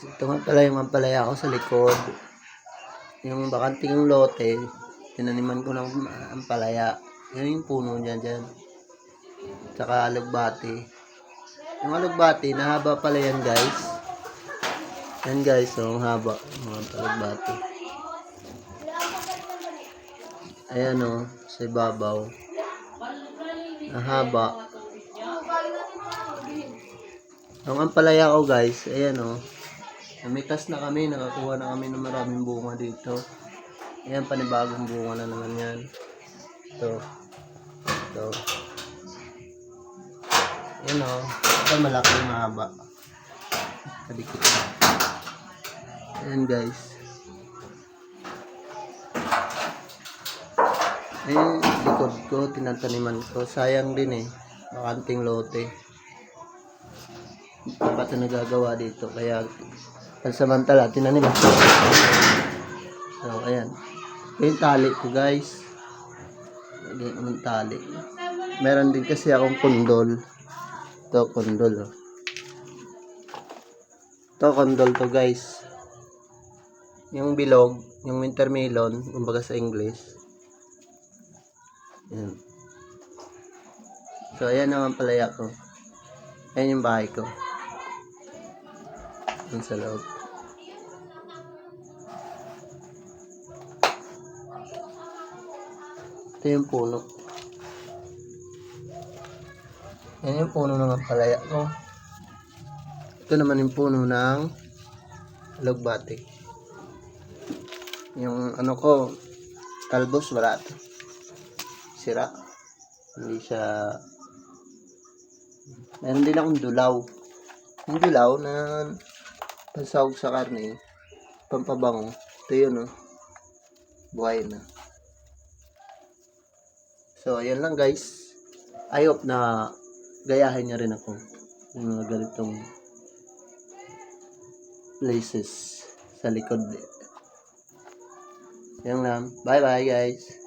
Ito nga pala yung ampalaya ko sa likod. Yung bakanting lote, tinaniman ko ng ampalaya. Yan yung puno niya dyan. Tsaka alugbati. Yung alugbati, nahaba pala yan guys. Yan guys, so ang haba. Mga alugbati. Ayan o, sa ibabaw. Nahaba. Ang ampalaya ko guys, ayan o. Namitas na kami, nakakuha na kami ng maraming bunga dito. Ayan, panibagong bunga na naman yan. Ito. Ito. Ayan o. Ito malaki, mahaba. Kadikit na. Ayan guys. Ayan, likod ko, tinataniman ko. Sayang din eh. Bakanting lote. Dapat na nagagawa dito. Kaya, pansamantala, tinanim. So, ayan. Yung tali ko guys. Lagyan ko ng tali. Meron din kasi akong kundol. Ito, kundol. Oh. Ito, kundol to guys. Yung bilog, yung wintermelon, kumbaga sa English. Ayan. So, ayan naman palaya ko. Ayan yung bahay ko. Ayan sa loob. Ito yung puno. Yan yung puno ng ampalaya ko. Ito naman yung puno ng alugbati. Yung ano ko, talbos, wala ito. Sira. Hindi siya... Meron din akong dulaw. Yung dulaw na pansahog sa karne, pampabango. Ito yun, oh. Buhay na. So, ayan lang guys. I hope na gayahin niya rin ako. Yung mga ganitong places sa likod. Yan lang. Bye bye guys.